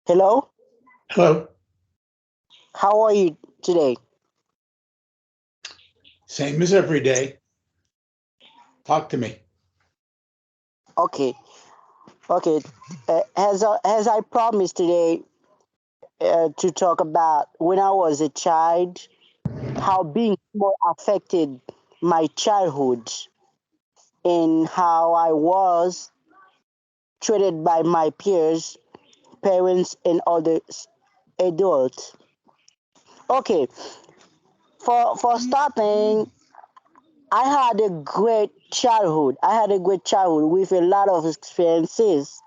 Hello, Hello. how are you today? Same as every day. Talk to me. Okay, okay. As I promised today to talk about when I was a child, how being small affected my childhood and how I was treated by my peers, parents, and other adults. Okay, for starting, I had a great childhood. I had a great childhood with a lot of experiences.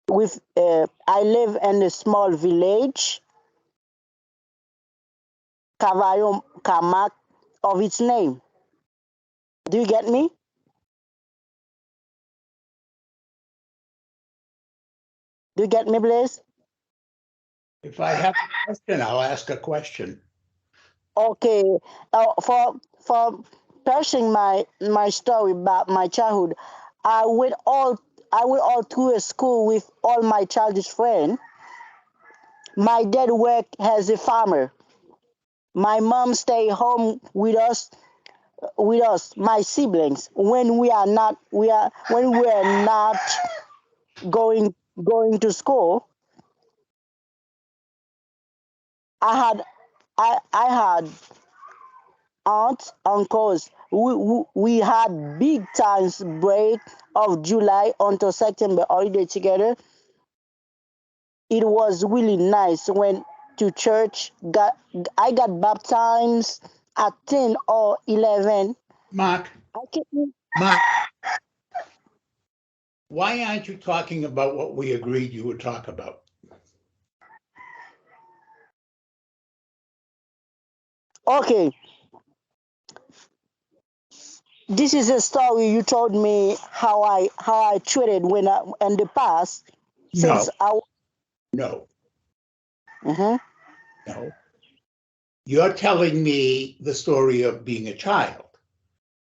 With I live in a small village, Cavallo Kamak of its name. Do you get me? Do you get me, Blaze? If I have a question, I'll ask a question. Okay. For passing my story about my childhood, I went all I went all through a school with all my childish friends. My dad worked as a farmer. My mom stayed home with us, my siblings, when we are not going to school. I had aunts, uncles. We had big times break of July until September holiday together. It was really nice. Went to church. I got baptized at 10 or 11. Mark, I can Mark, why aren't you talking about what we agreed you would talk about? Okay, this is a story you told me how I treated when in the past No, since I. no, Mhm. no. You're telling me the story of being a child.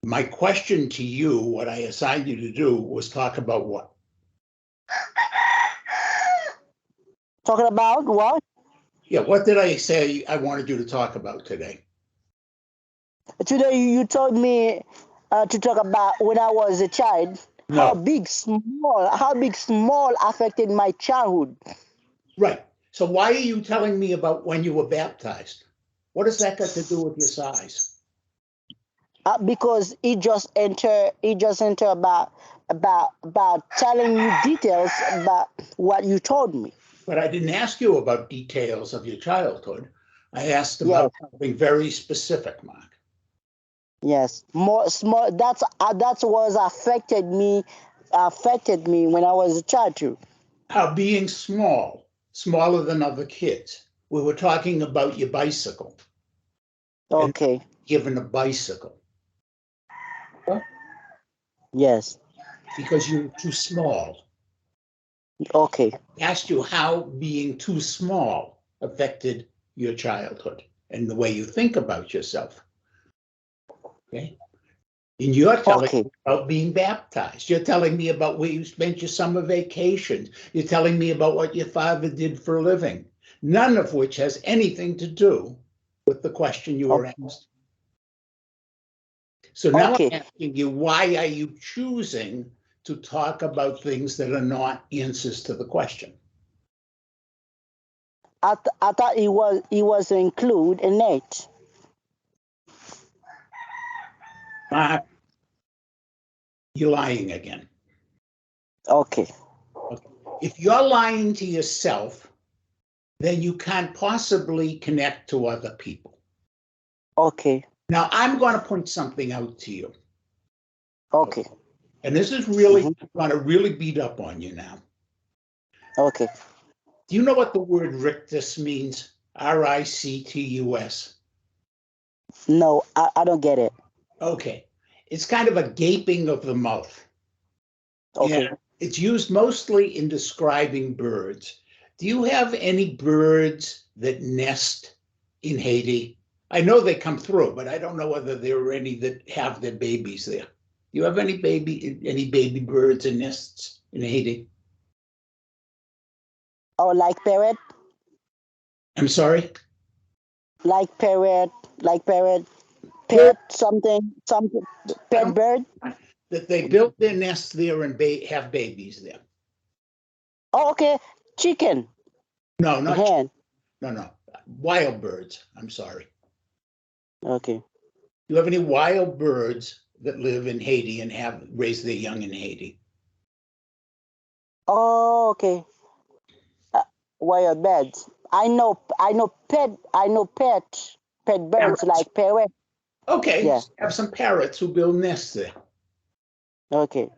My question to you, what I assigned you to do, was talk about what? Talking about what? Yeah, what did I say I wanted you to talk about today? Today you told me to talk about when I was a child, No, how big small affected my childhood. right. So why are you telling me about when you were baptized? What has that got to do with your size? Because it just enter about telling you details about what you told me. But I didn't ask you about details of your childhood. I asked Yes, about something very specific, Mark. yes. More small. That's was affected me when I was a child too. How being small, smaller than other kids. We were talking about your bicycle and Okay. given a bicycle Yes. because you were too small. Okay. I asked you how being too small affected your childhood and the way you think about yourself. Okay. And you're telling Okay. me about being baptized. You're telling me about where you spent your summer vacations. You're telling me about what your father did for a living, none of which has anything to do with the question you were Okay. asked. So now Okay. I'm asking you, why are you choosing to talk about things that are not answers to the question? I thought it was include in it. Mark, you're lying again. Okay. Okay. If you're lying to yourself, then you can't possibly connect to other people. Okay. Now, I'm going to point something out to you. Okay. And this is really Hmm. going to really beat up on you now. Okay. Do you know what the word rictus means? Rictus. No, I don't get it. Okay. It's kind of a gaping of the mouth. Okay. And it's used mostly in describing birds. Do you have any birds that nest in Haiti? I know they come through, but I don't know whether there are any that have their babies there. Do you have any baby birds and nests in Haiti? or like parrot, I'm sorry? like parrot, like parrot, Bird, pet something, I pet don't bird. that they build their nests there and have babies there. Oh, okay, chicken, No, not hen. no. Wild birds. I'm sorry. Okay. Do you have any wild birds that live in Haiti and have raised their young in Haiti? Oh, okay. Wild birds. I know pet birds Parrots. like parrot. Okay, Yeah. so have some parrots who build nests there. Okay.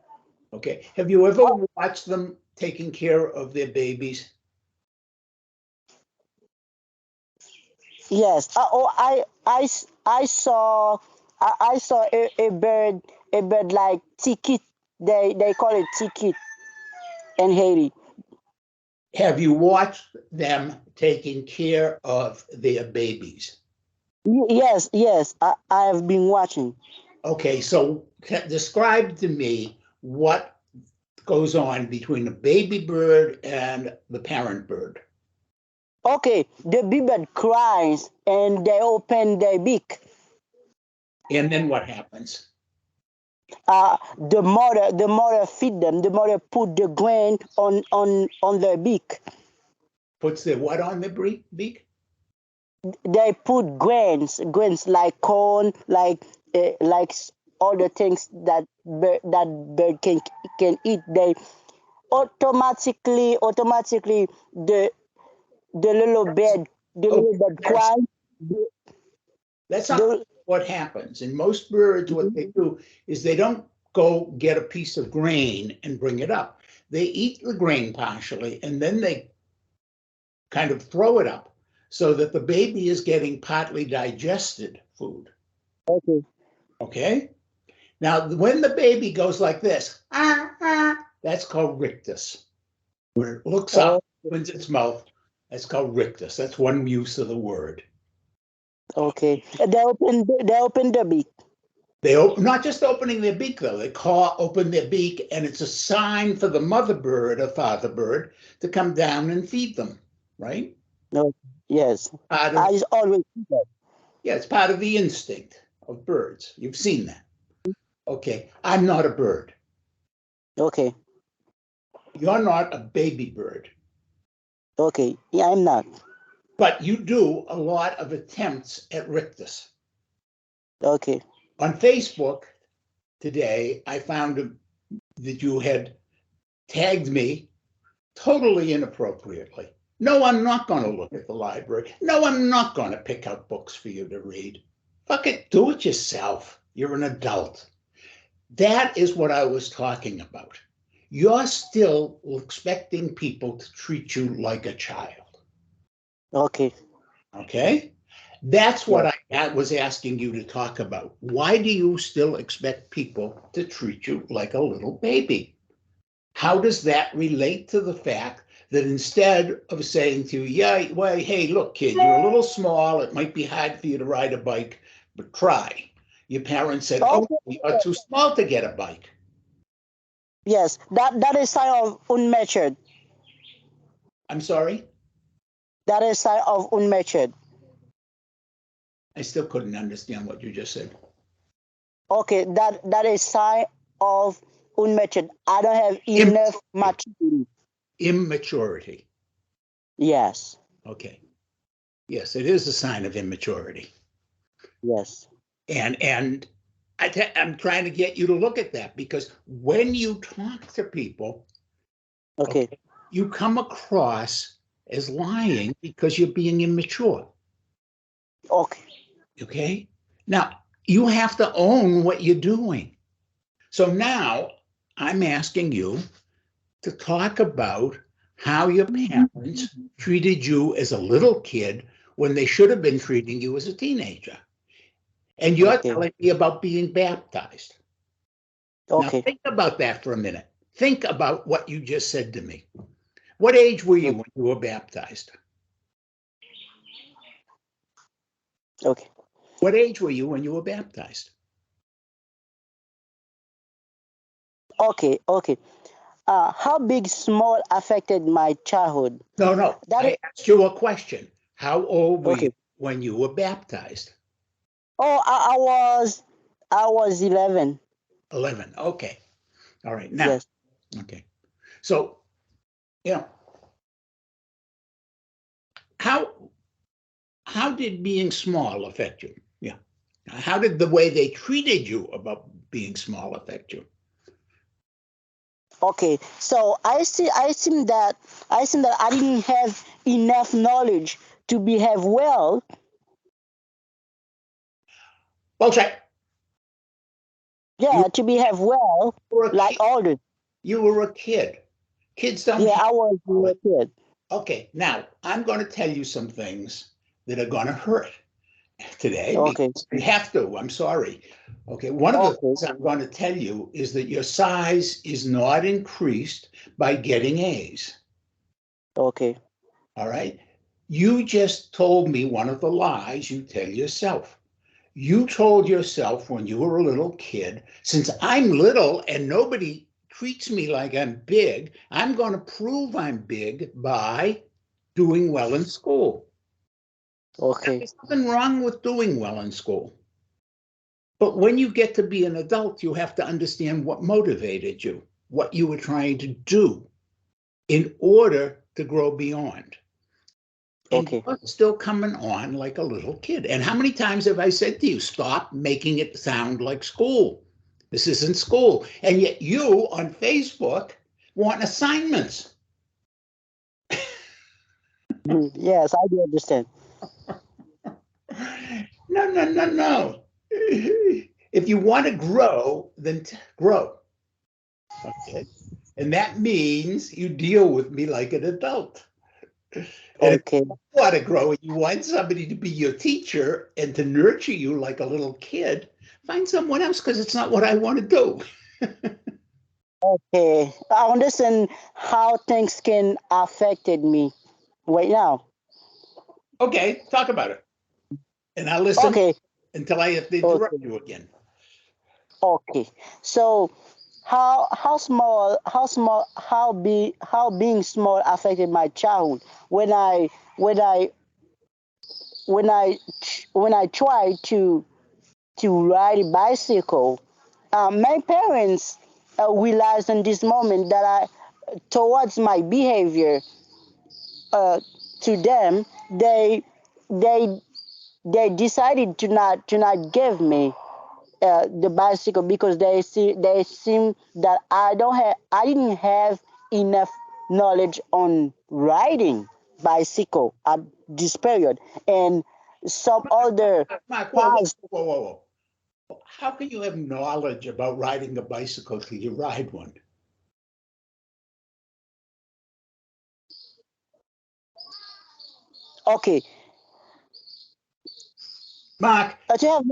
Okay. Have you ever Oh, watched them taking care of their babies? yes. I saw a bird like ticket. They call it ticket in Haiti. Have you watched them taking care of their babies? Yes, yes. I have been watching. Okay, so describe to me what goes on between the baby bird and the parent bird. Okay, the big bird cries and they open their beak. And then what happens? The mother feed them. The mother put the grain on their beak. Puts their what on the beak? They put grains like corn, like all the things that bird can eat. They automatically the little bird the Okay, little bird that's cry. The, that's not the, what happens. In most birds, what they do is they don't go get a piece of grain and bring it up. They eat the grain partially and then they kind of throw it up so that the baby is getting partly digested food. okay. Okay? Now, when the baby goes like this, that's called rictus. Where it looks Oh, up, opens its mouth, that's called rictus. That's one use of the word. okay. They open the beak. They not just opening their beak though. They open their beak, and it's a sign for the mother bird or father bird to come down and feed them. Right? No, yes. Part of I always do that. Yeah, it's part of the instinct of birds. You've seen that. Okay, I'm not a bird. Okay, You're not a baby bird, okay. Yeah, I'm not. but you do a lot of attempts at rictus. Okay, On Facebook today, I found that you had tagged me totally inappropriately. No, I'm not going to look at the library. No, I'm not going to pick out books for you to read. Fuck it, do it yourself. You're an adult. That is what I was talking about. You're still expecting people to treat you like a child. okay. Okay? That's Yeah. what I was asking you to talk about. Why do you still expect people to treat you like a little baby? How does that relate to the fact that instead of saying to you, yeah, well, hey, look, kid, you're a little small. It might be hard for you to ride a bike, but try. Your parents said, oh, Okay. you're too small to get a bike. Yes, that is sign of unmatured. I'm sorry? That is sign of unmatured. I still couldn't understand what you just said. Okay, that is sign of unmatured. I don't have enough maturity. Immaturity. Yes, Okay. Yes, it is a sign of immaturity. yes. And I'm trying to get you to look at that because when you talk to people, Okay, okay, you come across as lying because you're being immature. okay, Okay. Now, you have to own what you're doing. So now I'm asking you to talk about how your parents treated you as a little kid when they should have been treating you as a teenager. And you're okay, telling me about being baptized. Now, okay, think about that for a minute. Think about what you just said to me. What age were you when you were baptized? okay. What age were you when you were baptized? Okay, okay. how big small affected my childhood? No, no. That is I asked you a question. How old were you okay. when you were baptized? Oh, I was 11. 11. Okay. All right. Now, Yes. okay. So, you know, how how did being small affect you? Yeah. How did the way they treated you about being small affect you? Okay. So I think that I didn't have enough knowledge to behave well. Well, check. You Yeah, to behave well were a like kid. others. You were a kid. Kids don't Yeah, have I was a knowledge. kid. Okay. Now, I'm going to tell you some things that are going to hurt today Okay. because we have to. I'm sorry. Okay. One of the Okay. things I'm going to tell you is that your size is not increased by getting A's. Okay. All right. You just told me one of the lies you tell yourself. You told yourself when you were a little kid, since I'm little and nobody treats me like I'm big, I'm going to prove I'm big by doing well in school. Now, Okay. there's nothing wrong with doing well in school. But when you get to be an adult, you have to understand what motivated you, what you were trying to do in order to grow beyond. And Okay. you're still coming on like a little kid. And how many times have I said to you, stop making it sound like school? This isn't school. And yet you on Facebook want assignments. Yes, I do understand. No, no, no, no. If you want to grow, then grow. Okay. And that means you deal with me like an adult. And if Okay. you want to grow and you want somebody to be your teacher and to nurture you like a little kid, find someone else because it's not what I want to do. Okay. I understand how things can affected me right now. Okay, talk about it. And I'll listen Okay. until I have to interrupt Okay. you again. Okay. So how being small affected my childhood when I when I when I tried to ride a bicycle. My parents realized in this moment that towards my behavior uh, to them, they they decided to not give me the bicycle because they seem that I didn't have enough knowledge on riding bicycle at this period, and some other Mark, whoa, whoa, cars. whoa, whoa, whoa. How can you have knowledge about riding a bicycle till you ride one? Okay, Mark, to have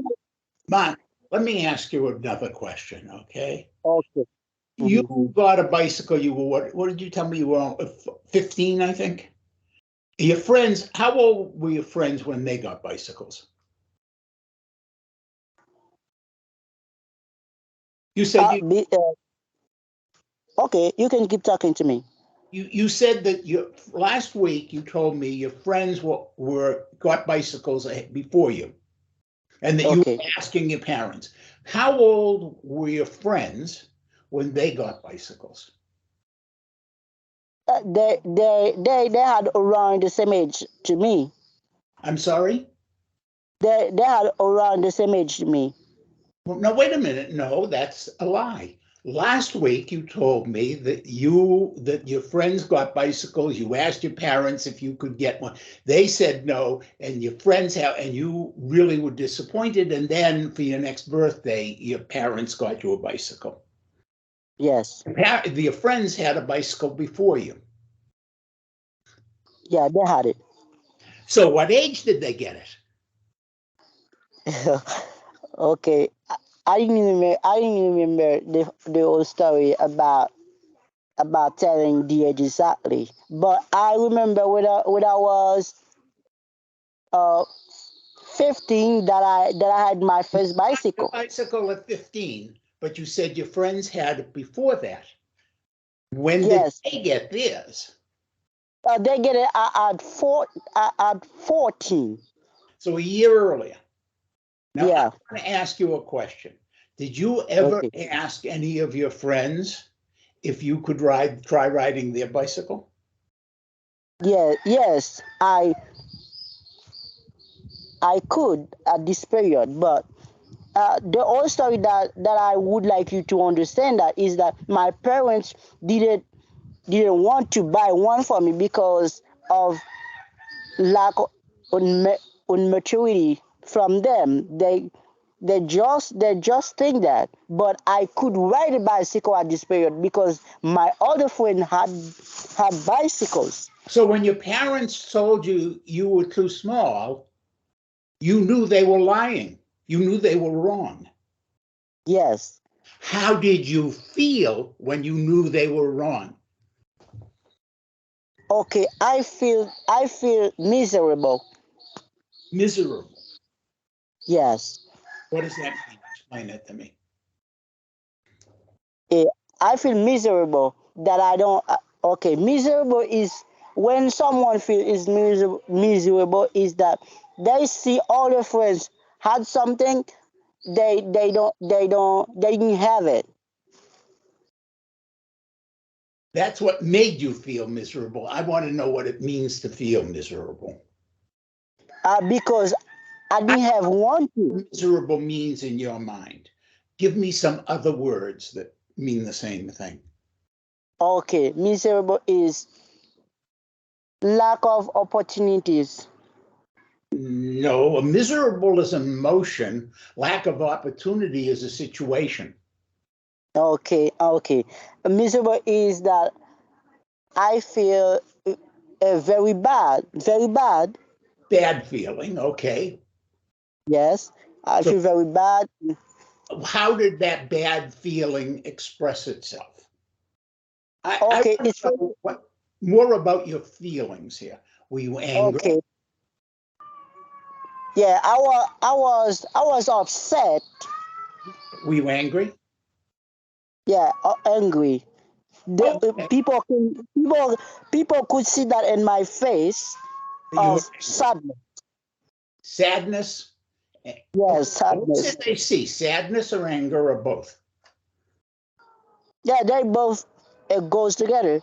Mark, let me ask you another question, okay? okay. You Mhm. got a bicycle, you were, what did you tell me you were 15, I think? Your friends, how old were your friends when they got bicycles? You said Uh, be, uh, okay, you can keep talking to me. you said that you last week you told me your friends were got bicycles before you and that you Okay. were asking your parents. How old were your friends when they got bicycles? They had around the same age to me. I'm sorry? They had around the same age to me. Well, no, wait a minute. No, that's a lie. Last week you told me that your friends got bicycles. You asked your parents if you could get one. They said no, and your friends have, and you really were disappointed. And then for your next birthday, your parents got you a bicycle. Yes. Your friends had a bicycle before you. Yeah, they had it. So what age did they get it? Okay. I didn't remember the whole story about telling the age exactly. But I remember when I was uh 15 that I had my first A bicycle. bicycle at 15, but you said your friends had it before that. When did Yes, they get theirs? they get it at 14. So a year earlier. Now, I Yeah. want to ask you a question. Did you ever Okay. ask any of your friends if you could try riding their bicycle? Yeah. Yes, I could at this period, but the whole story that I would like you to understand that is that my parents didn't want to buy one for me because of lack of maturity from them. They just think that. But I could ride a bicycle at this period because my other friend had bicycles. So when your parents told you you were too small, you knew they were lying. You knew they were wrong. Yes. How did you feel when you knew they were wrong? Okay. I feel miserable. Miserable. Yes. What does that mean? Explain it to me. Eh, I feel miserable that I don't. Okay, miserable is when someone feel is miserable is that they see all their friends had something they didn't have it. That's what made you feel miserable. I want to know what it means to feel miserable. Because I I didn't have one to. miserable means in your mind. Give me some other words that mean the same thing. Okay, miserable is lack of opportunities. No, a miserable is an emotion. Lack of opportunity is a situation. Okay. Miserable is that I feel very bad. Bad feeling. Okay. Yes, I So, feel very bad. how did that bad feeling express itself? I Okay, want to know what more about your feelings here. Were you angry? okay. Yeah, I was upset. Were you angry? Yeah, angry. The, Okay. people could see that in my face You were of angry. sadness. Sadness. Yes, Okay. What sadness. did they see? Sadness or anger or both? Yeah, they both it goes together.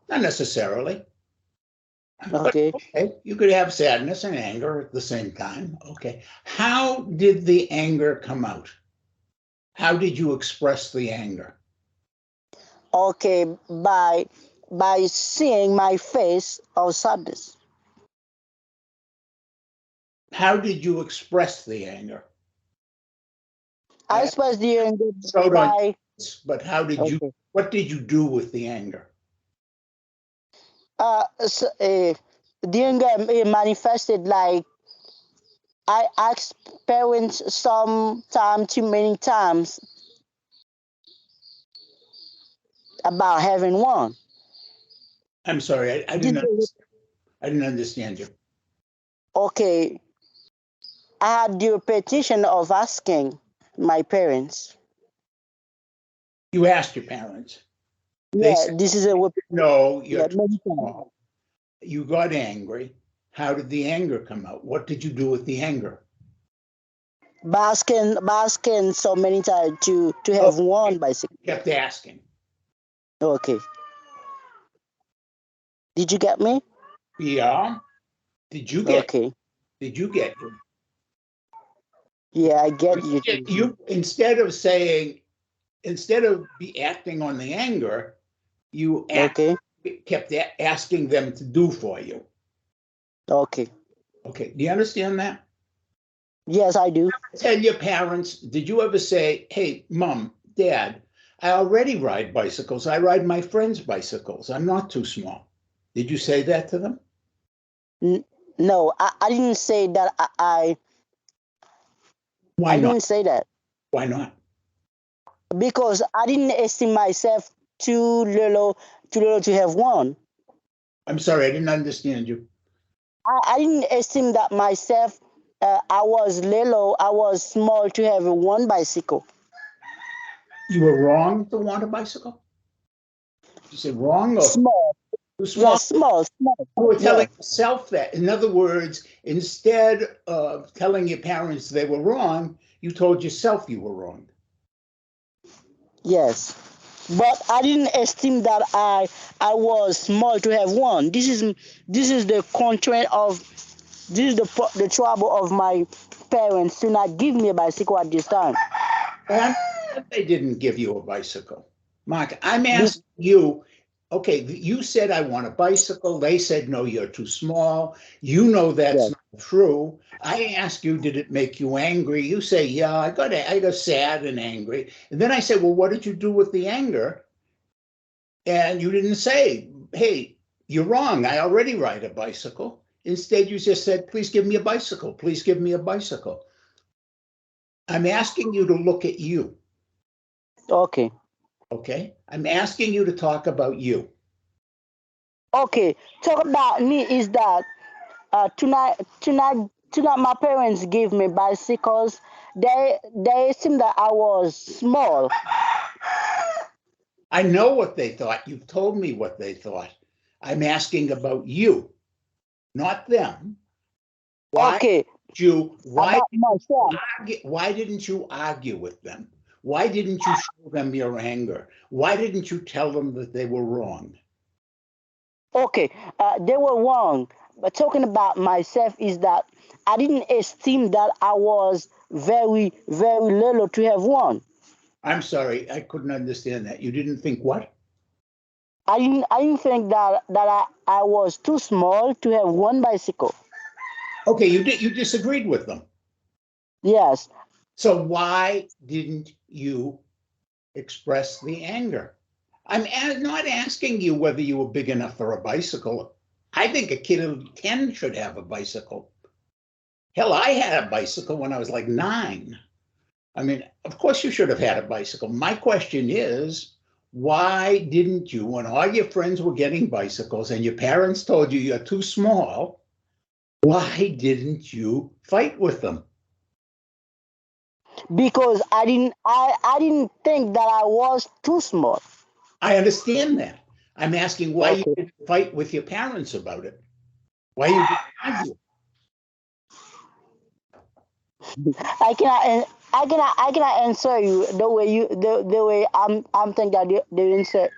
Not necessarily. But Okay. okay, you could have sadness and anger at the same time. Okay. How did the anger come out? How did you express the anger? Okay, by seeing my face of sadness. How did you express the anger? I I express the anger showed on by. but Okay. what did you do with the anger? The anger manifested like I asked parents some time too many times about having one. I'm sorry, This is- I didn't understand you. okay, I had the repetition of asking my parents. You asked your parents. They Yeah, said, this is a no, you're yeah too many times. small. You got angry. How did the anger come out? What did you do with the anger? Basking so many times to Oh, have one bicycle. you kept asking. Okay, did you get me? Yeah. Did you get Okay, did you get yeah, I get you. you instead of be acting on the anger, you Okay, kept asking them to do for you. okay. Okay, do you understand that? Yes, I do. Tell your parents, did you ever say, hey, mom, dad, I already ride bicycles. I ride my friends' bicycles. I'm not too small. Did you say that to them? N- no, I didn't say that. Why I not? didn't say that Why not? because I didn't estimate myself too little to have one. I'm sorry, I didn't understand you. I didn't estimate that myself. I was little. I was small to have a one bicycle. You were wrong to want a bicycle? You said wrong or Small. too small? Yes, small, small. You were telling Yes, yourself that. In other words, instead of telling your parents they were wrong, you told yourself you were wrong. yes. But I didn't esteem that I was small to have one. This is the constraint of this is the trouble of my parents to not give me a bicycle at this time. And they didn't give you a bicycle. Mark, I'm Be- asking you, okay, you said I want a bicycle. They said, no, you're too small. You know that's yes. not true. I asked you, did it make you angry? You say, yeah, I got sad and angry. And then I said, well, what did you do with the anger? And you didn't say, hey, you're wrong. I already ride a bicycle. Instead, you just said, please give me a bicycle. Please give me a bicycle. I'm asking you to look at you. Okay. Okay. I'm asking you to talk about you. Okay. Talk about me is that tonight my parents gave me bicycles. They seem that I was small. I know what they thought. You've told me what they thought. I'm asking about you, not them. Why Okay. you why About myself. why didn't you argue with them? Why didn't you show them your anger? Why didn't you tell them that they were wrong? Okay, they were wrong. But talking about myself is that I didn't esteem that I was very, very little to have one. I'm sorry, I couldn't understand that. You didn't think what? I didn't think that I was too small to have one bicycle. Okay, you disagreed with them. Yes. So why didn't you express the anger? Not asking you whether you were big enough for a bicycle. I think a kid of 10 should have a bicycle. Hell, I had a bicycle when I was like 9. I mean, of course you should have had a bicycle. My question is, why didn't you, when all your friends were getting bicycles and your parents told you you're too small, why didn't you fight with them? Because I didn't think that I was too small. I understand that. I'm asking why you Okay. didn't fight with your parents about it. Why you didn't argue? I cannot answer you the way I'm thinking that the answer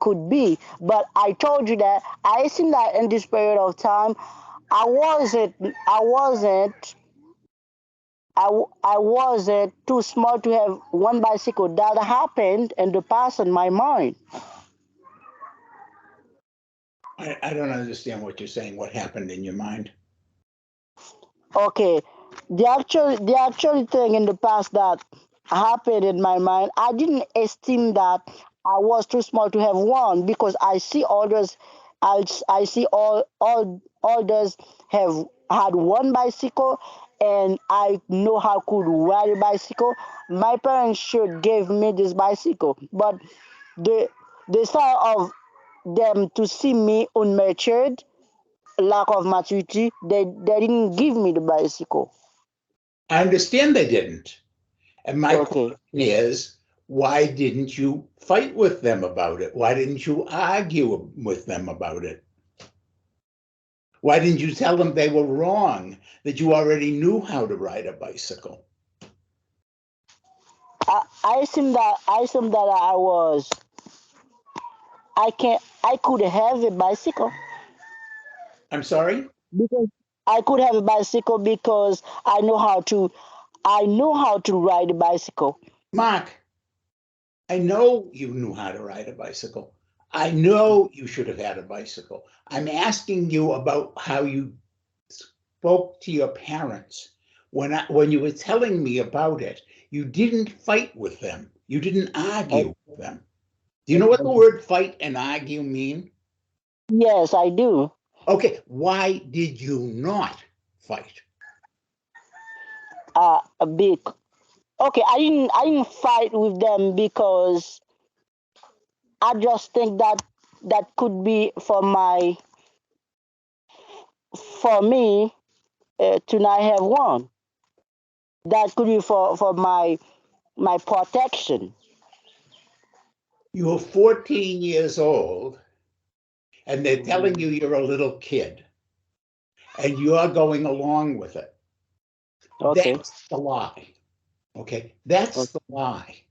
could be. But I told you that I seen that in this period of time, I wasn't I wasn't I wasn't too small to have one bicycle. That happened in the past in my mind. I don't understand what you're saying. What happened in your mind? Okay, the actual thing in the past that happened in my mind, I didn't esteem that I was too small to have one because I see others, I see all others have had one bicycle, and I know how could ride a bicycle. My parents should give me this bicycle, but the the style of them to see me unmatured, lack of maturity, they didn't give me the bicycle. I understand they didn't. And my question Okay. is, why didn't you fight with them about it? Why didn't you argue with them about it? Why didn't you tell them they were wrong, that you already knew how to ride a bicycle? I assumed that I could have a bicycle I'm sorry? because I could have a bicycle because I know how to ride a bicycle. Mark, I know you knew how to ride a bicycle. I know you should have had a bicycle. I'm asking you about how you spoke to your parents. When you were telling me about it, you didn't fight with them. You didn't Uh, argue with them. Do you know what the word fight and argue mean? yes, I do. Okay, why did you not fight? A big. Okay, I didn't fight with them because I just think that could be for me to not have one. That could be for my protection. You're 14 years old, and they're telling you you're a little kid, and you're going along with it. Okay. That's the lie. Okay? That's Okay. the lie.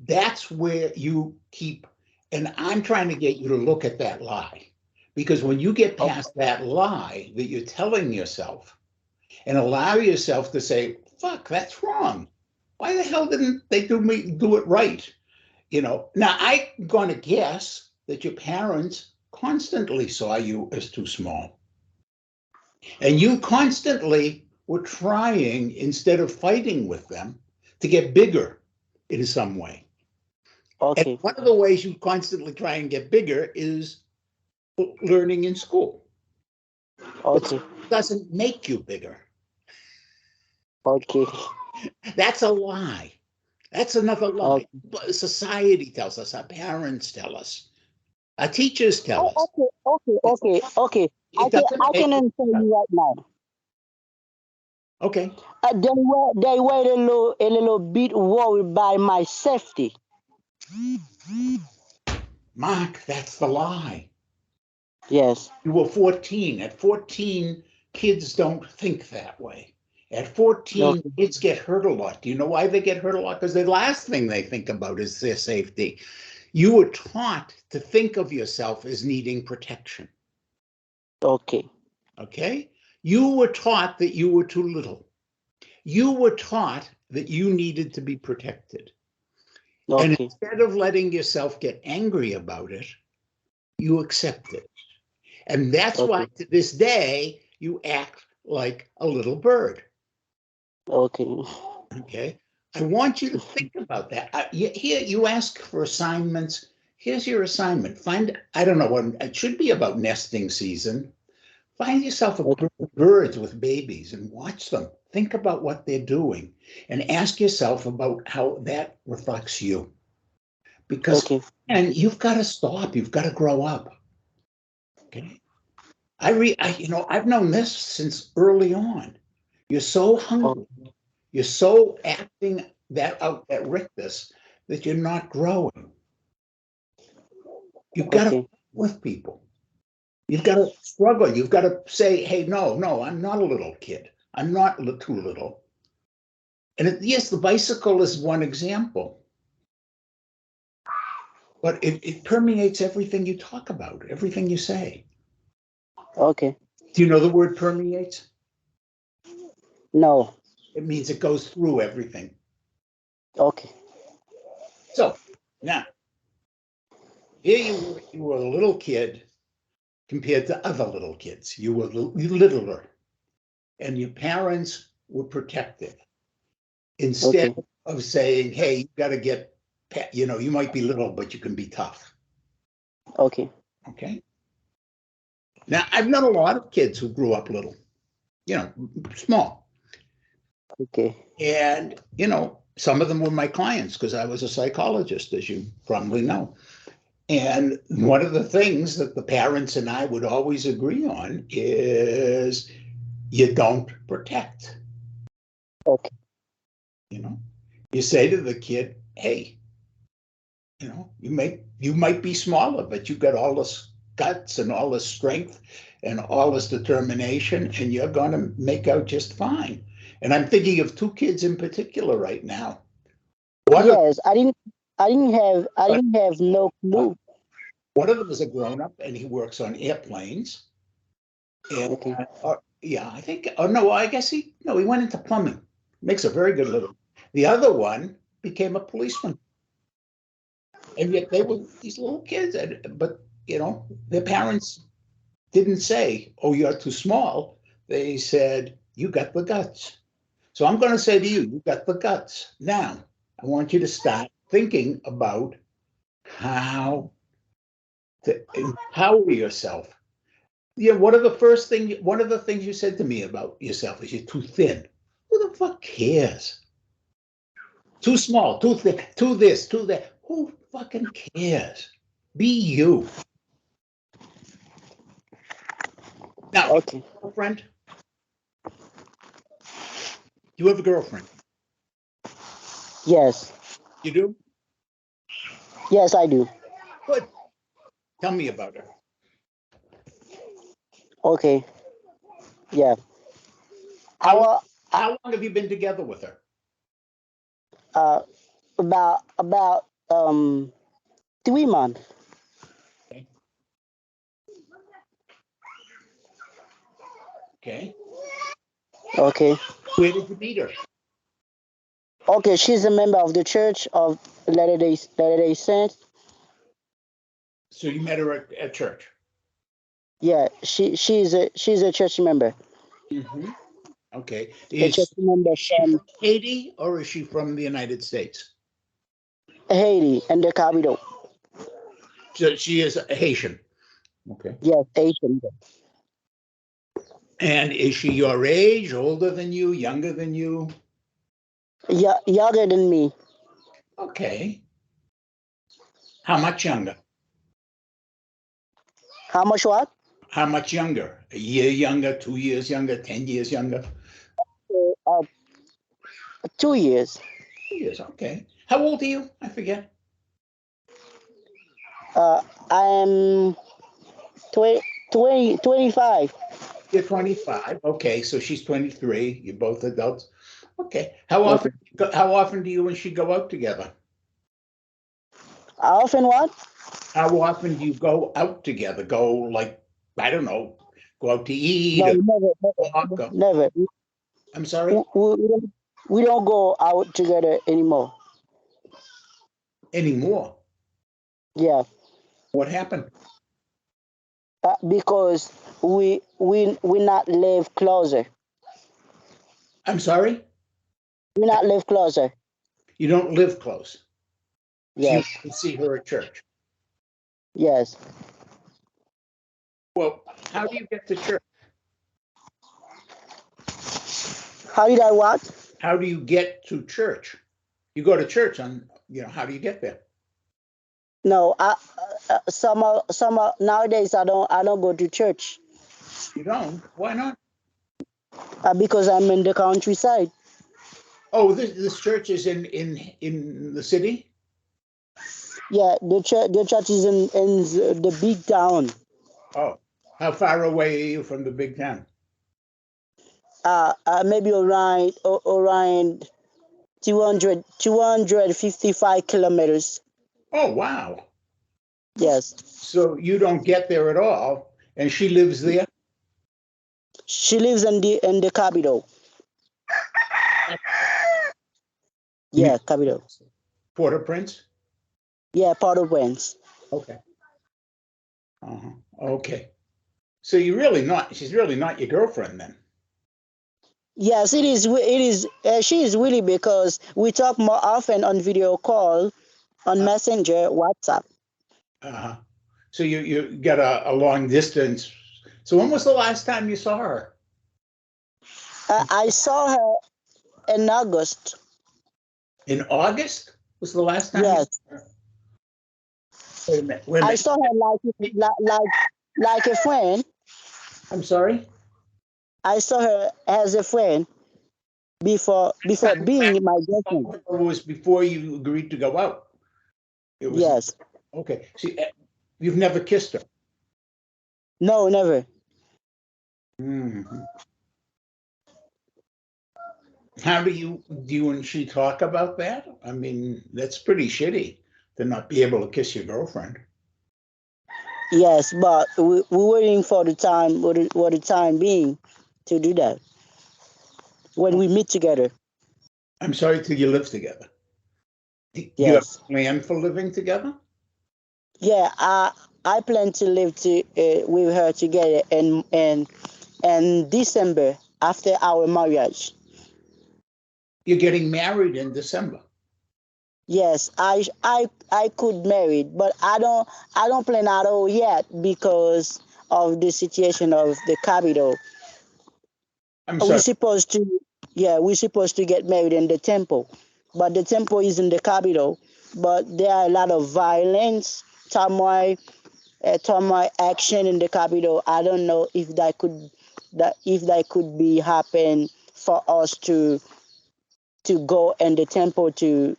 That's where you keep, and I'm trying to get you to look at that lie. Because when you get past that lie that you're telling yourself and allow yourself to say, fuck, that's wrong. Why the hell didn't they do it right? Now I'm going to guess that your parents constantly saw you as too small. And you constantly were trying, instead of fighting with them, to get bigger in some way. And Okay. one of the ways you constantly try and get bigger is learning in school. But Okay. school doesn't make you bigger. Okay. That's a lie. That's another lie. Okay. Society tells us, our parents tell us, our teachers tell Oh, us. okay. Okay. Okay. Okay. I It can doesn't I make can you answer bigger. you right now. Okay. They were a little bit worried by my safety. Mark, that's the lie. Yes. You were 14. At 14, kids don't think that way. At 14, Okay. kids get hurt a lot. Do you know why they get hurt a lot? Because the last thing they think about is their safety. You were taught to think of yourself as needing protection. Okay. Okay? You were taught that you were too little. You were taught that you needed to be protected. And Okay. instead of letting yourself get angry about it, you accept it. And that's why Okay. to this day, you act like a little bird. Okay. Okay. I want you to think about that. Here, you ask for assignments. Here's your assignment. I don't know what, it should be about nesting season. Find yourself a Okay. group of birds with babies and watch them. Think about what they're doing and ask yourself about how that reflects you. Because, Okay. and you've got to stop. You've got to grow up. Okay. I've known this since early on. You're so hungry. You're so acting that out that rictus that you're not growing. You've got to Okay. with people. You've got to struggle. You've got to say, hey, no, I'm not a little kid. I'm not too little. And yes, the bicycle is one example, but it permeates everything you talk about, everything you say. Okay. Do you know the word permeates? No. It means it goes through everything. Okay. So now, here you were a little kid compared to other little kids. You were littler, and your parents were protective. Instead Okay. of saying, hey, you got to get, you might be little, but you can be tough. Okay. Okay. Now, I've known a lot of kids who grew up little, small. Okay. And, some of them were my clients because I was a psychologist, as you probably know. And one of the things that the parents and I would always agree on is you don't protect. Okay. You say to the kid, hey, you might be smaller, but you got all this guts and all this strength and all this determination, and you're going to make out just fine. And I'm thinking of two kids in particular right now. One of Yes. I didn't have no clue. one of them is a grown up, and he works on airplanes. And Okay. yeah, I think. Oh no, I guess he went into plumbing. Makes a very good living. The other one became a policeman. And yet they were these little kids, but their parents didn't say, oh, you're too small. They said, you got the guts. So I'm going to say to you, you got the guts. Now, I want you to start thinking about how to empower yourself. Yeah, one of the things you said to me about yourself is you're too thin. Who the fuck cares? Too small, too thick, too this, too that. Who fucking cares? Be you. Now, Okay. girlfriend, you have a girlfriend. Yes. You do? Yes, I do. Good. Tell me about her. Okay. Yeah. How long, Our how long have you been together with her? uh about 3 months. Okay. Okay. Okay. Where did you meet her? Okay, she's a member of the Church of Latter Day Saints. So you met her at church. Yeah, she's a church member. Hmm. Okay. A church Is member she from from Haiti or is she from the United States? Haiti and the capital. So she is a Haitian. Okay. Yes, Asian. And is she your age, older than you, younger than you? Yeah, younger than me. Okay. How much younger? How much what? How much younger? A year younger, 2 years younger, 10 years younger? Uh, 2 years. 2 years, okay. How old are you? I forget. I am 25. You're 25. Okay, so she's 23. You're both adults. Okay. Okay. How often do you and she go out together? I often what? How often do you go out together? Go like, I don't know, go out to eat No, or never, walk never, or, never. I'm We, sorry, we, we don't, we don't go out together anymore. anymore. Yeah, What happened? because we not live closer. I'm sorry? We not live closer. You don't live close. So you Yes, can see her at church. yes. Well, how do you get to church? How did I what? How do you get to church? You go to church how do you get there? No, nowadays I don't go to church You don't? Why not? because I'm in the countryside. Oh, this church is in the city? Yeah, the church is in the big town. Oh, how far away are you from the big town? Maybe around 255 kilometers. Oh, wow. Yes, So you don't get there at all, and she lives there? she lives in the capital. In Yeah, capital. Port-au-Prince? Yeah, Port-au-Prince. Okay. Uh-huh. Okay. So she's really not your girlfriend then. Yes, it is. It is. She is really because we talk more often on video call, on Uh, Messenger, WhatsApp. Uh-huh. So you got a long distance. So when was the last time you saw her? I saw her in August. In August was the last time you saw Yes, her? Wait a minute. Wait a I minute. saw her like a friend. I'm sorry. I saw her as a friend before Time being my girlfriend. it was before you agreed to go out. It was Yes. okay. See, you've never kissed her. No, never. Mhm. How do you and she talk about that? I mean, that's pretty shitty to not be able to kiss your girlfriend. Yes, but we're waiting for the time being to do that when we meet together. I'm sorry till you live together. You have Yes. a plan for living together? Yeah, I plan to live with her together in December after our marriage. You're getting married in December. Yes, I could marry, but I don't plan at all yet because of the situation of the capital. I'm We sorry. supposed to Yeah, we supposed to get married in the temple, but the temple is in the capital. But there are a lot of violence, turmoil action in the capital. I don't know if that could be happen for us to go in the temple to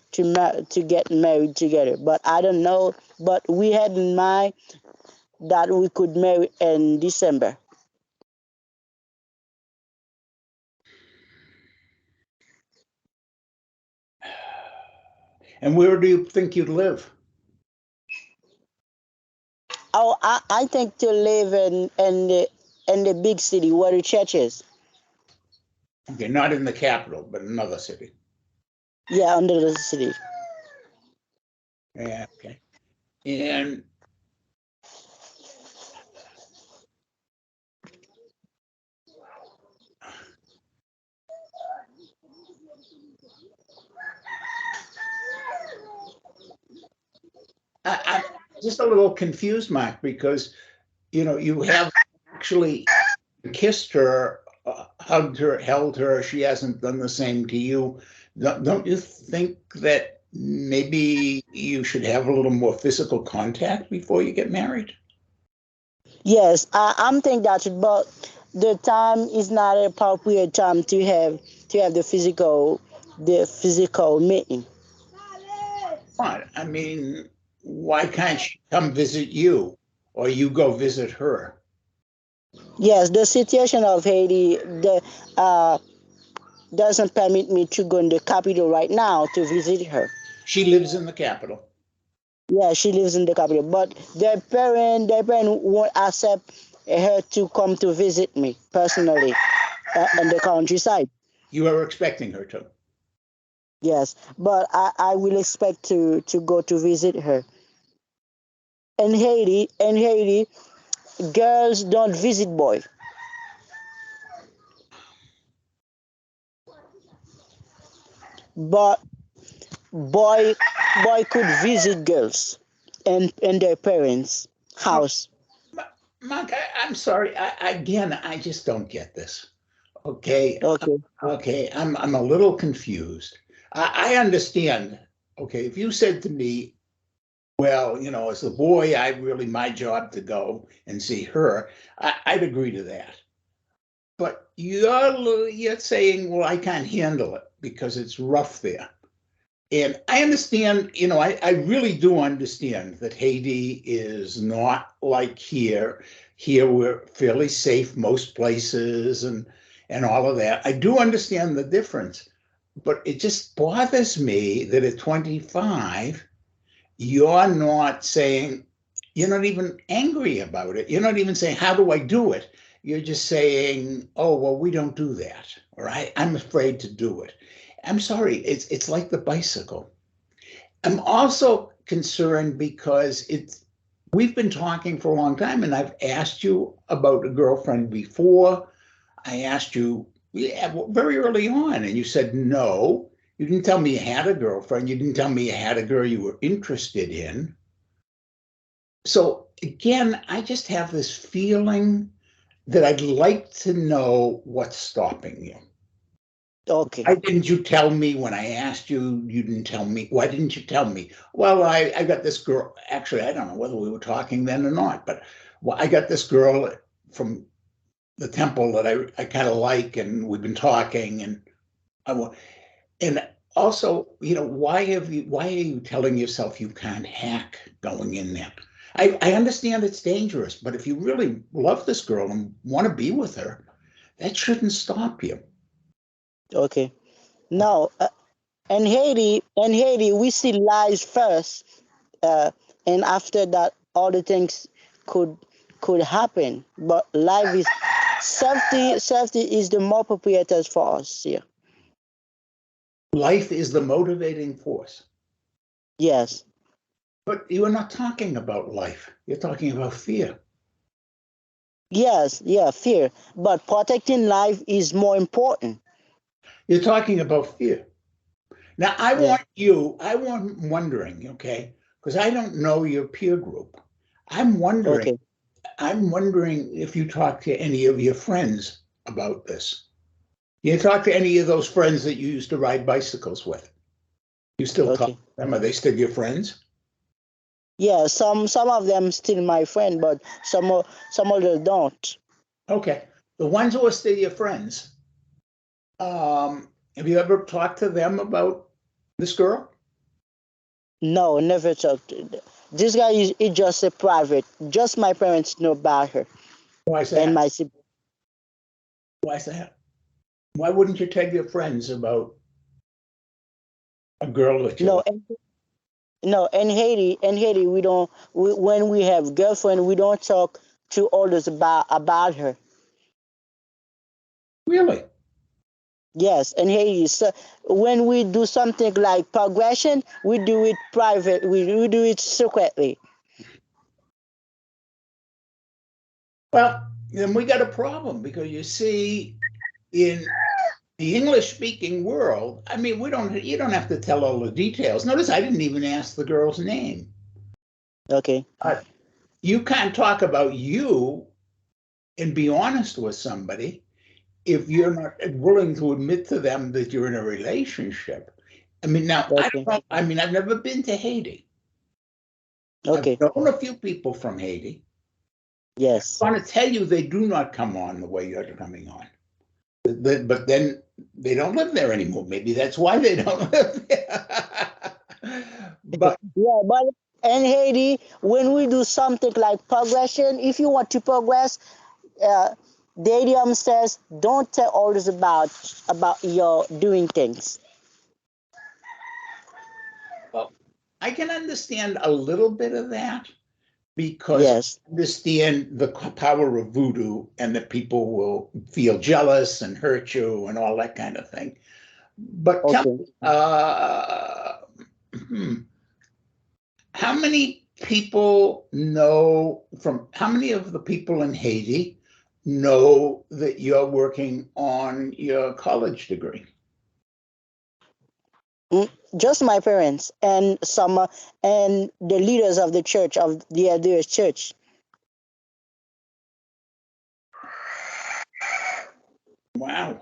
get married together. But I don't know. But we had in mind that we could marry in December. And where do you think you'd live? Oh, I think to live in the big city where the church is. Okay, not in the capital, but another city. Yeah, under the city. Yeah, okay. And I'm just a little confused, Mark, because you have actually kissed her, hugged her, held her. She hasn't done the same to you. Don't you think that maybe you should have a little more physical contact before you get married? Yes, I'm thinking that, but the time is not an appropriate time to have the physical meeting. What? I mean, why can't she come visit you or you go visit her? Yes, the situation of Haiti doesn't permit me to go in the capital right now to visit her. She lives in the capital. Yeah, she lives in the capital, but their parent won't accept her to come to visit me personally in the countryside. You are expecting her to. Yes, but I will expect to go to visit her. In Haiti, girls don't visit boys, but boy boy could visit girls in their parents' Oh, house. Mark, I'm sorry. Again, I just don't get this. Okay. Okay, Okay. I'm a little confused. I understand. Okay. If you said to me, well, as a boy, my job to go and see her, I'd agree to that. But you're saying, well, I can't handle it because it's rough there. And I understand, I really do understand that Haiti is not like here. Here we're fairly safe most places and all of that. I do understand the difference, but it just bothers me that at 25, you're not saying, you're not even angry about it. You're not even saying, how do I do it? You're just saying, oh, well, we don't do that. All right. I'm afraid to do it. I'm sorry. It's like the bicycle. I'm also concerned because we've been talking for a long time, and I've asked you about a girlfriend before. I asked you, yeah, very early on, and you said no. You didn't tell me you had a girlfriend. You didn't tell me you had a girl you were interested in. So again, I just have this feeling that I'd like to know what's stopping you. okay, Why didn't you tell me when I asked you? You didn't tell me. Why didn't you tell me? Well, I got this girl. Actually, I don't know whether we were talking then or not, but I got this girl from the temple that I kind of like, and we've been talking, and I want. And also, why are you telling yourself you can't hack going in there? I understand it's dangerous, but if you really love this girl and want to be with her, that shouldn't stop you. okay. Now, in Haiti, we see lies first, and after that, all the things could could happen. But life is safety is the more proprietors for us here. Life is the motivating force. Yes, But you are not talking about life. You're talking about fear. yes, yeah, fear. But protecting life is more important. You're talking about fear. Now, Yeah. I want wondering, okay, because I don't know your peer group. I'm wondering, Okay. I'm wondering if you talk to any of your friends about this. You talk to any of those friends that you used to ride bicycles with. You still talk Okay. to them? Are they still your friends? Yeah. Some of them still my friend, but some others don't. Okay. The ones who are still your friends, Have you ever talked to them about this girl? No, never talked. This guy is just a private. Just my parents know about her Why is and that? my siblings. Why is that? Why wouldn't you tell your friends about a girl that you No, like? no, in Haiti, we don't. When we have girlfriend, we don't talk to others about her. Really? Yes, in Haiti. So when we do something like progression, we do it private. We do it secretly. Well, then we got a problem because you see, in the English speaking world, I mean, you don't have to tell all the details. Notice I didn't even ask the girl's name. Okay. You can't talk about you and be honest with somebody if you're not willing to admit to them that you're in a relationship. I mean, now, I don't Okay. know, I mean, I've never been to Haiti. I've Okay. known a few people from Haiti. Yes. I want to tell you, they do not come on the way you're coming on. But then they don't live there anymore. Maybe that's why they don't live there. But Yeah, but in Haiti, when we do something like progression, if you want to progress, uh, the idiom says, "Don't tell others about your doing things." well, I can understand a little bit of that because I Yes. understand the power of voodoo and that people will feel jealous and hurt you and all that kind of thing. But tell Okay. me, how many people know from how many of the people in Haiti know that you're working on your college degree? Mm, just my parents and some and the leaders of the church of the LDS church. Wow.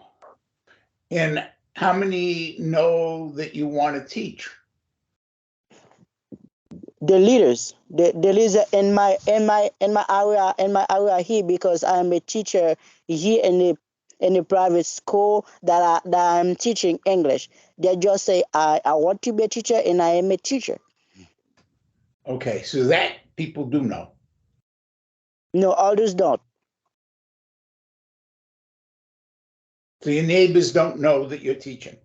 And how many know that you want to teach? The leaders in my area here because I'm a teacher here in a private school that I'm teaching English. They just say I want to be a teacher and I am a teacher. Okay, so that people do know. No, others don't. So your neighbors don't know that you're teaching.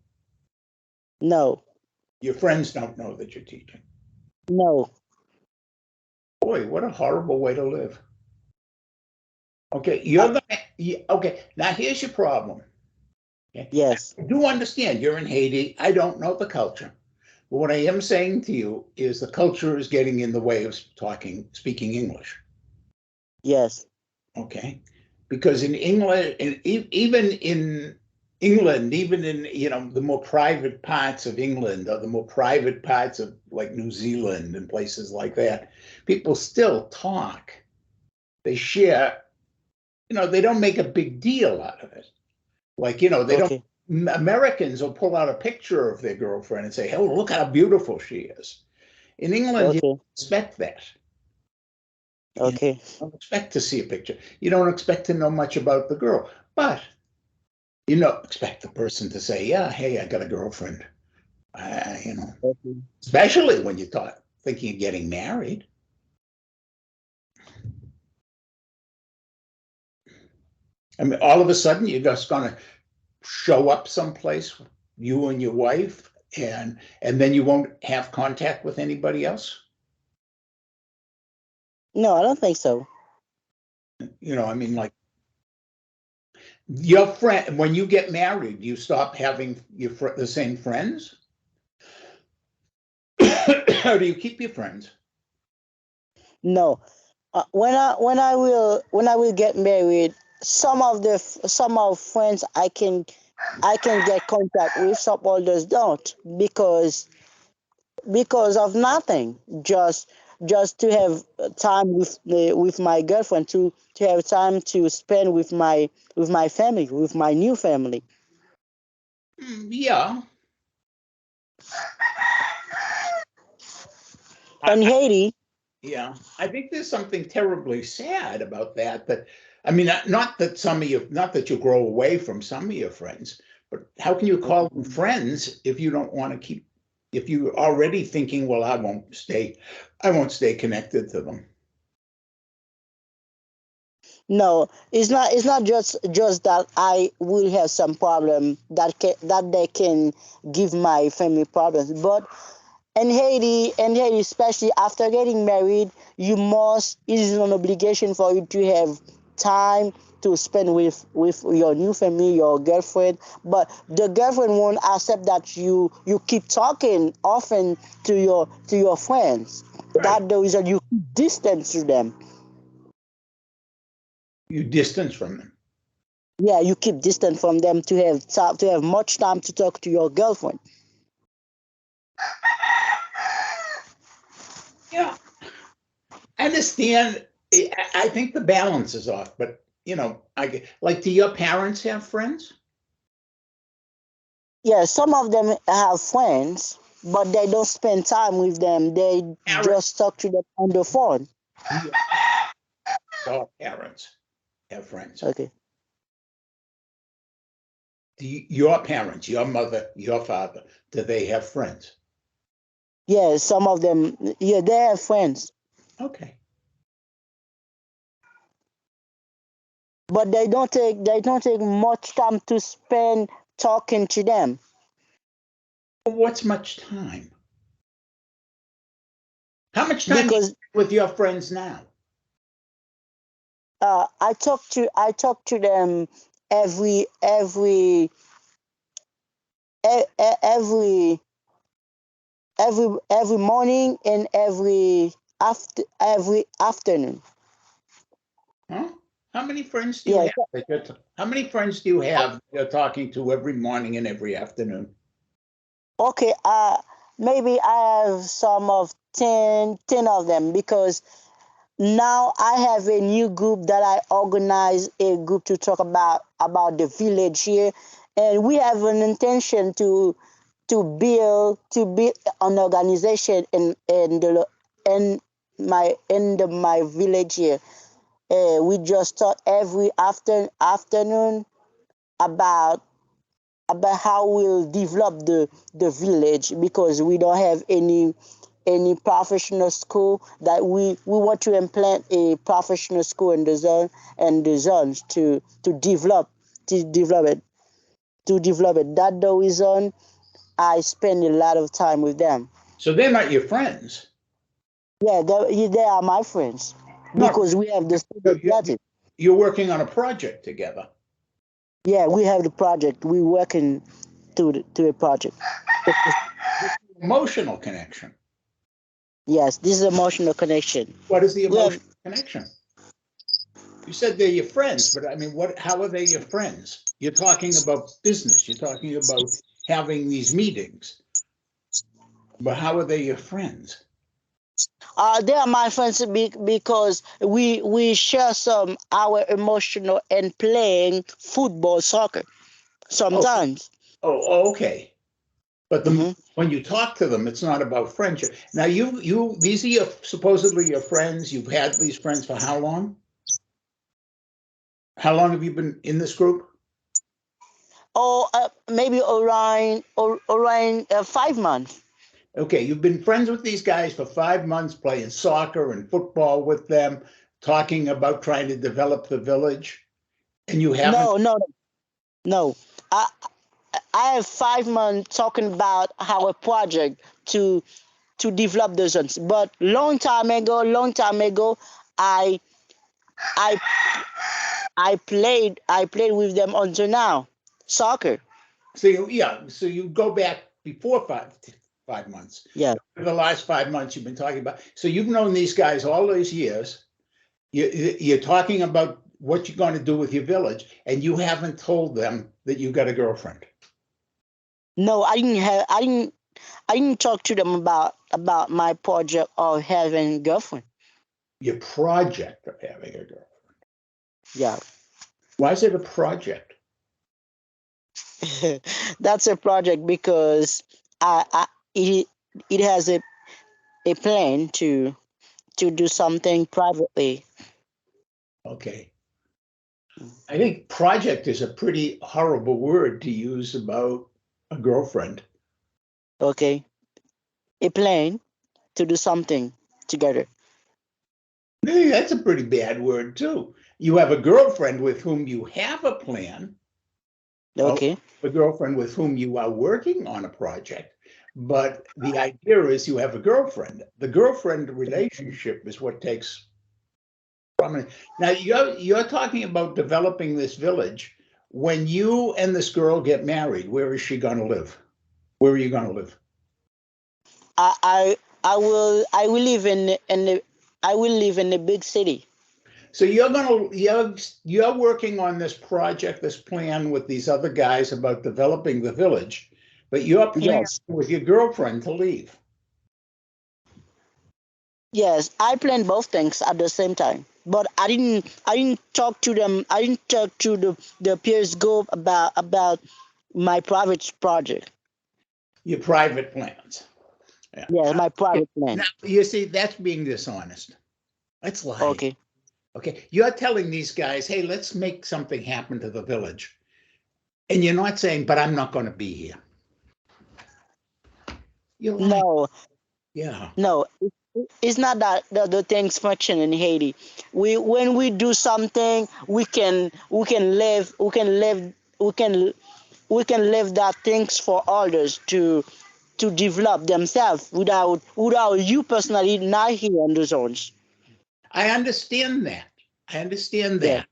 No, Your friends don't know that you're teaching. no. Boy, what a horrible way to live. Okay, Uh, okay. Now here's your problem. Okay, yes, I do understand you're in Haiti. I don't know the culture, but what I am saying to you is the culture is getting in the way of speaking English. yes. Okay, because in England, and even in England, even in the more private parts of England or the more private parts of like New Zealand and places like that, people still talk. They share. They don't make a big deal out of it. Like, they don't. Okay, Americans will pull out a picture of their girlfriend and say, "Oh, look how beautiful she is." In England, you okay, expect that. You okay, don't expect to see a picture. You don't expect to know much about the girl, but expect the person to say, "Yeah, hey, I got a girlfriend." Uh, you know, okay. especially when you thought thinking of getting married. I mean, all of a sudden, you're just going to show up someplace, you and your wife, and then you won't have contact with anybody else. No, I don't think so. I mean, like your friend, when you get married, you stop having the same friends, or do you keep your friends? No, when I will get married, some of friends I can get contact with, some others don't because of nothing. Just to have time with my girlfriend, to have time to spend with my family, with my new family. Yeah. I, In Haiti, Yeah, I think there's something terribly sad about that. That I mean, not that you grow away from some of your friends, But how can you call them friends if you don't want to keep, if you're already thinking, well, I won't stay connected to them. No, it's not just that I will have some problem that they can give my family problems, but in Haiti, especially after getting married, it is an obligation for you to have time to spend with your new family, your girlfriend. But the girlfriend won't accept that you keep talking often to your friends. Right. That the reason you keep distance to them. You distance from them. Yeah, you keep distant from them to have much time to talk to your girlfriend. Yeah, I understand. I think the balance is off, but do your parents have friends? Yeah, some of them have friends, but they don't spend time with them. They Parents, just talk to them on the phone. your parents have friends. Okay. Your parents, your mother, your father, do they have friends? Yeah, some of them. Yeah, they have friends, Okay. but they don't take much time to spend talking to them What's much time? How much time do you because spend with your friends now? I talk to them every every e- e- every morning and every afternoon. Huh? How many friends do you Yeah. have how many friends do you have that you're talking to every morning and every afternoon? Okay. Maybe I have some of 10 of them because now I have a new group that I organize a group to talk about the village here, and we have an intention to build an organization in my village here. We just talk every afternoon about how we'll develop the village because we don't have any professional school that we want to implant a professional school in the zone and the zones to develop it that the reason I spend a lot of time with them. So they're not your friends. Yeah, they are my friends Not because we have the same you're, objective. you're working on a project together. Yeah, we have the project. We working to a project. Emotional connection. Yes, this is emotional connection. What is the We have emotional connection? You said they're your friends, but I mean, how are they your friends? You're talking about business. You're talking about having these meetings. But how are they your friends? they are my friends because we share some our emotional and playing football soccer Oh, sometimes. okay. But Hmm. when you talk to them, it's not about friendship. Now, these are supposedly your friends. You've had these friends for how long? How long have you been in this group? Or maybe around 5 months. Okay, you've been friends with these guys for 5 months, playing soccer and football with them, talking about trying to develop the village, and you haven't. No, no, no. I have 5 months talking about our project to develop the zones, but long time ago, I I I played with them until now soccer. So you go back before 5 months. Yeah. For the last 5 months, you've been talking about. So you've known these guys all those years. You're talking about what you're going to do with your village, and you haven't told them that you got a girlfriend. No, I didn't talk to them about my project of having a girlfriend. Your project of having a girlfriend. Yeah. Why is it a project? That's a project because I it it has a plan to do something privately. Okay. I think project is a pretty horrible word to use about a girlfriend. Okay. A plan to do something together. Hey, that's a pretty bad word too. You have a girlfriend with whom you have a plan, Okay. a girlfriend with whom you are working on a project, but the idea is you have a girlfriend. The girlfriend relationship is what takes prominence. Now you're talking about developing this village. When you and this girl get married, where is she going to live? Where are you going to live? I will live in the I will live in a big city. So you're working on this project, this plan with these other guys about developing the village, but you're planning Yes. with your girlfriend to leave. Yes, I planned both things at the same time. But I didn't talk to them. I didn't talk to the peers group about my private project. Your private plans. Yeah. Yes, my Yeah. private Now, plan. you see, that's being dishonest. That's lying. Okay. Okay. You're telling these guys, hey, let's make something happen to the village. And you're not saying, but I'm not going to be here. You're lying. No, Yeah. no. It's not that the things function in Haiti. When we do something, we can live that things for others to develop themselves without you personally not here in the zones. I understand that. I understand Yeah.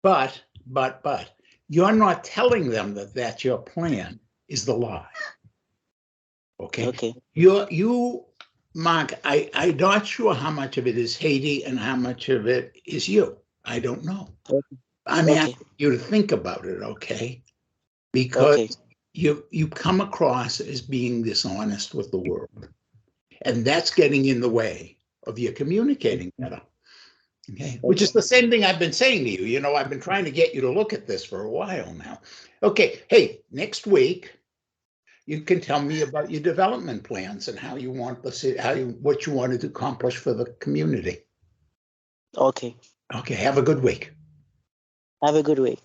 that. But you're not telling them that that's your plan is the lie. Okay. Okay. You, Mark, I'm not sure how much of it is Haiti and how much of it is you. I don't know. I'm Okay. asking you to think about it, okay? Because Okay. you come across as being dishonest with the world. And that's getting in the way of you communicating better. Okay. Which is Okay. the same thing I've been saying to you. You know, I've been trying to get you to look at this for a while now. Okay. Hey, next week, you can tell me about your development plans and how you want what you wanted to accomplish for the community. Okay. Okay. Have a good week. Have a good week.